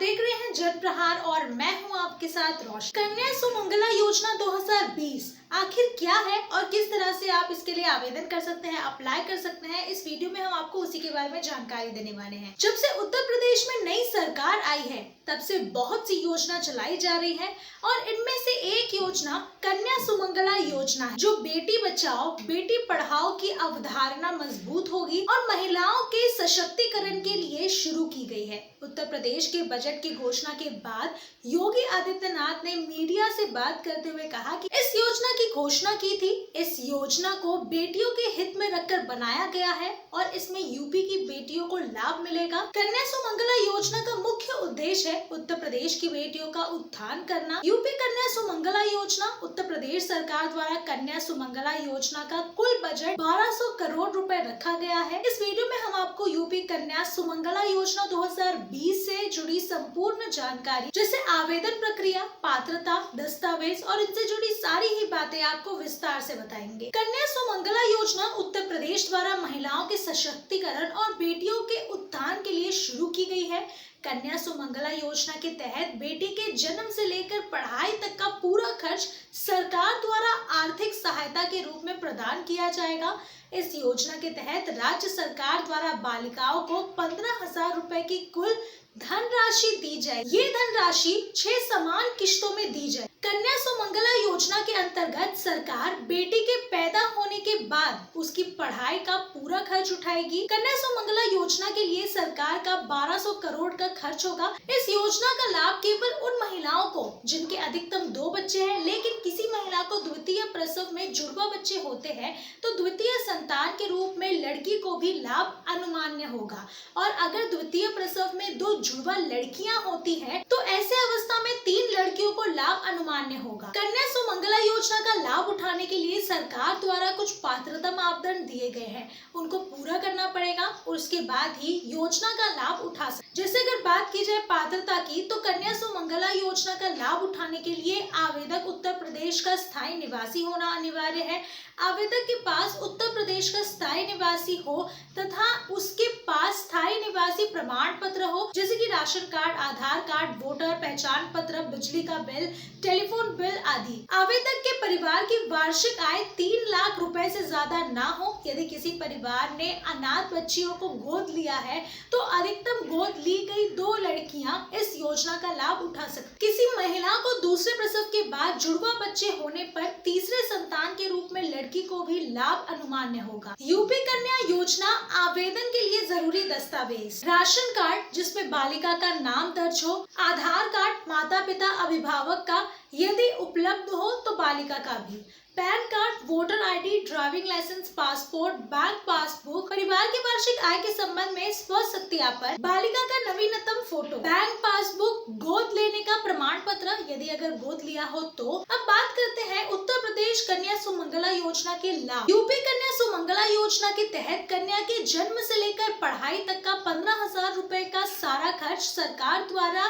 देख रहे हैं जन प्रहार और मैं हूं आपके साथ रोशन। कन्या सुमंगला योजना 2020 आखिर क्या है और किस तरह से आप इसके लिए आवेदन कर सकते हैं, अप्लाई कर सकते हैं, इस वीडियो में हम आपको उसी के बारे में जानकारी देने वाले हैं। जब से उत्तर प्रदेश में नई सरकार आई है तब से बहुत सी योजना चलाई जा रही है और इनमें से एक योजना कन्या सुमंगला योजना है, जो बेटी बचाओ बेटी पढ़ाओ की अवधारणा मजबूत होगी और महिलाओं के सशक्तिकरण के लिए शुरू की गई है। उत्तर प्रदेश के बजट की घोषणा के बाद योगी आदित्यनाथ ने मीडिया से बात करते हुए कहा कि इस योजना की घोषणा की थी। इस योजना को बेटियों के हित में रखकर बनाया गया है और इसमें यूपी की बेटियों को लाभ मिलेगा। कन्या सुमंगला योजना का मुख्य उद्देश्य है उत्तर प्रदेश की बेटियों का उत्थान करना। यूपी कन्या सुमंगला योजना उत्तर प्रदेश सरकार द्वारा कन्या सुमंगला योजना का कुल बजट 1200 करोड़ रुपए रखा गया है। इस वीडियो में हम आपको यूपी कन्या सुमंगला योजना 2020 से जुड़ी संपूर्ण जानकारी, जैसे आवेदन प्रक्रिया, पात्रता, दस्तावेज और इनसे जुड़ी सारी ही बातें आपको विस्तार से बताएंगे। कन्या सुमंगला योजना उत्तर प्रदेश द्वारा महिलाओं के सशक्तिकरण और बेटियों के उत्थान के लिए शुरू की गई है। कन्या सुमंगला योजना के तहत बेटी के जन्म से लेकर पढ़ाई तक का पूरा खर्च सरकार द्वारा आर्थिक सहायता के रूप में प्रदान किया जाएगा। इस योजना के तहत राज्य सरकार द्वारा बालिकाओं को 15,000 रुपए की कुल धनराशि दी जाए। ये धनराशि 6 समान किश्तों में दी जाए। कन्या सुमंगला योजना के अंतर्गत सरकार बेटी के पैदा होने के बाद उसकी पढ़ाई का पूरा खर्च उठाएगी। कन्या सुमंगला योजना के लिए सरकार का 1200 करोड़ का खर्च होगा। इस योजना का लाभ केवल उन महिलाओं को जिनके अधिकतम 2 बच्चे हैं, लेकिन किसी महिला को द्वितीय प्रसव में जुड़वा बच्चे होते हैं तो द्वितीय संतान के रूप में लड़की को भी लाभ अनुमान्य होगा। और अगर द्वितीय प्रसव में 2 जुड़वा लड़कियां होती हैं तो ऐसे अवस्था में 3 लड़कियों को लाभ अनुमान्य होगा। कन्या सुमंगला योजना का लाभ उठाने के लिए सरकार द्वारा कुछ पात्रता मापदंड दिए गए हैं, उनको पूरा करना पड़ेगा और उसके बाद ही योजना का लाभ उठा सकते। जैसे अगर बात की जाए पात्रता की, तो कन्या सुमंगला योजना का लाभ उठाने के लिए आवेदक उत्तर प्रदेश का स्थायी निवासी होना अनिवार्य है। आवेदक के पास उत्तर प्रदेश का स्थायी निवासी हो तथा उसके पास स्थायी निवासी प्रमाण पत्र हो, जैसे कि राशन कार्ड, आधार कार्ड, वोटर पहचान पत्र, बिजली का बिल, टेलीफोन बिल आदि। आवेदक के परिवार की वार्षिक आय 3 लाख रुपए से ज्यादा ना हो। यदि किसी परिवार ने अनाथ बच्चियों को गोद लिया है तो अधिकतम गोद ली गई 2 लड़कियां इस योजना का लाभ उठा सकती। किसी महिला को दूसरे प्रसव के बाद जुड़वा बच्चे होने पर तीसरे संतान के रूप में लड़की को भी लाभ अनुमान्य होगा। यूपी कन्या योजना आवेदन के लिए जरूरी दस्तावेज: राशन कार्ड जिसमें बालिका का नाम दर्ज हो, आधार कार्ड माता पिता अभिभावक का यदि उपलब्ध हो तो बालिका का भी, PAN card, voter ID, driving licence, passport, bank passbook, परिवार की वार्षिक आय के संबंध में स्व सत्यापन, बालिका का नवीनतम फोटो, बैंक पासबुक, गोद लेने का प्रमाण पत्र यदि अगर गोद लिया हो तो। अब बात करते हैं उत्तर प्रदेश कन्या सुमंगला योजना के लाभ। यूपी कन्या सुमंगला योजना के तहत कन्या के जन्म से लेकर पढ़ाई तक का 15,000 रुपए का सारा खर्च सरकार द्वारा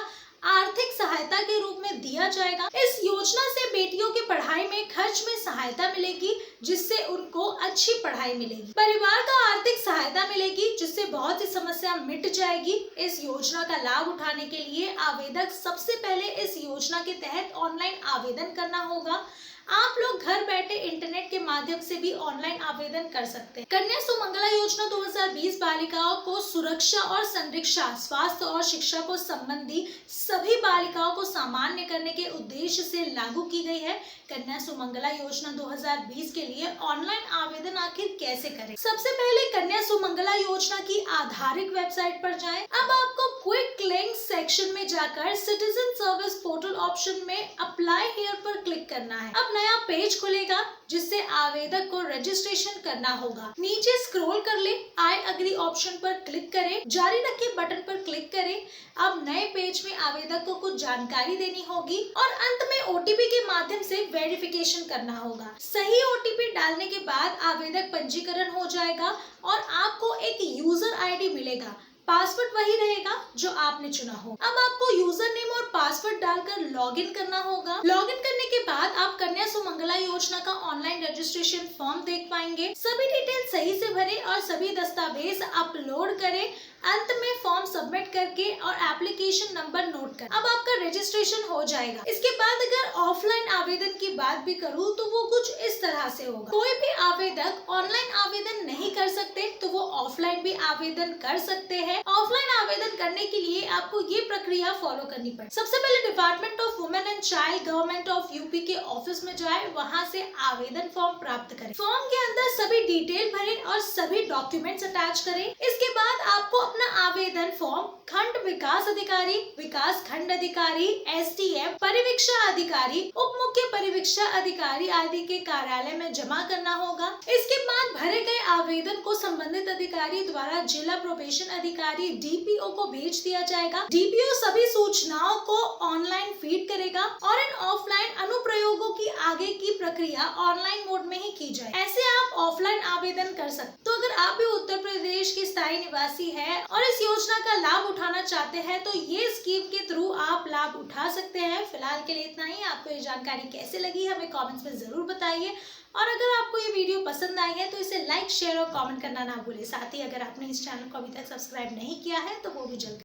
आर्थिक सहायता के रूप में दिया जाएगा। इस योजना से बेटियों की पढ़ाई में खर्च में सहायता मिलेगी, जिससे उनको अच्छी पढ़ाई मिलेगी। परिवार का आर्थिक सहायता मिलेगी, जिससे बहुत सी समस्या मिट जाएगी। इस योजना का लाभ उठाने के लिए आवेदक सबसे पहले इस योजना के तहत ऑनलाइन आवेदन करना होगा। आप लोग घर बैठे इंटरनेट के माध्यम से भी ऑनलाइन आवेदन कर सकते हैं। कन्या सुमंगला योजना 2020 बालिकाओं को सुरक्षा और संरक्षा, स्वास्थ्य और शिक्षा को संबंधी सभी बालिकाओं को सामान्य करने के उद्देश्य से लागू की गई है। कन्या सुमंगला योजना 2020 के लिए ऑनलाइन आवेदन आखिर कैसे करें? सबसे पहले कन्या सुमंगला योजना की आधारित वेबसाइट पर जाएं। अब आपको क्विक लिंक सेक्शन में जाकर सिटीजन सर्विस पोर्टल ऑप्शन में अप्लाई हियर पर क्लिक करना है। अब नया पेज खुलेगा जिससे आवेदक को रजिस्ट्रेशन करना होगा। नीचे स्क्रॉल कर ले, आई एग्री ऑप्शन पर क्लिक करें, जारी रखें बटन पर क्लिक करें। अब नए पेज में आवेदक को कुछ जानकारी देनी होगी और अंत में ओटीपी के माध्यम से वेरिफिकेशन करना होगा। सही ओटीपी डालने के बाद आवेदक पंजीकरण हो जाएगा और आपको एक यूजर आईडी मिलेगा। पासवर्ड वही रहेगा जो आपने चुना हो। अब आपको यूजर नेम और पासवर्ड डालकर लॉगिन करना होगा। लॉगिन करने के बाद आप कन्या सुमंगला योजना का ऑनलाइन रजिस्ट्रेशन फॉर्म देख पाएंगे। सभी डिटेल सही से भरें और सभी दस्तावेज अपलोड करें। अंत में फॉर्म सबमिट करके और एप्लीकेशन नंबर नोट कर अब आपका रजिस्ट्रेशन हो जाएगा। इसके बाद अगर ऑफलाइन आवेदन की बात भी करूँ तो वो कुछ इस तरह से होगा। कोई भी आवेदक ऑनलाइन आवेदन नहीं कर सकते तो वो ऑफलाइन भी आवेदन कर सकते हैं। ऑफलाइन आवेदन करने के लिए आपको ये प्रक्रिया फॉलो करनी पड़ेगी। सबसे पहले department of women and child government of UP के ऑफिस में जाए, वहाँ से आवेदन फॉर्म प्राप्त करें। फॉर्म के अंदर सभी डिटेल भरें और सभी डॉक्यूमेंट्स अटैच करें। इसके बाद आपको अपना आवेदन फॉर्म खंड विकास अधिकारी, विकास खंड अधिकारी, SDM, परिवीक्षा अधिकारी, उप मुख्य परिवीक्षा अधिकारी आदि के कार्यालय में जमा करना होगा। इसके बाद भरे गए आवेदन को संबंधित अधिकारी द्वारा जिला प्रोबेशन अधिकारी DPO को भेज दिया जाएगा। DPO सभी सूचनाओं को ऑनलाइन फीड करेगा और इन ऑफलाइन अनुप्रयोगों की आगे की प्रक्रिया ऑनलाइन मोड में ही की जाए। ऐसे आप ऑफलाइन आवेदन कर सकते। तो अगर आप भी उत्तर प्रदेश के स्थायी निवासी है और इस योजना का लाभ उठाना चाहते हैं तो ये स्कीम के थ्रू आप लाभ उठा सकते हैं। फिलहाल के लिए इतना ही। आपको ये जानकारी कैसे लगी हमें कमेंट्स में जरूर बताइए और अगर आपको ये वीडियो पसंद आई है तो इसे लाइक, शेयर और कमेंट करना ना भूलें। साथ ही अगर आपने इस चैनल को अभी तक सब्सक्राइब नहीं किया है तो वो भी जल्द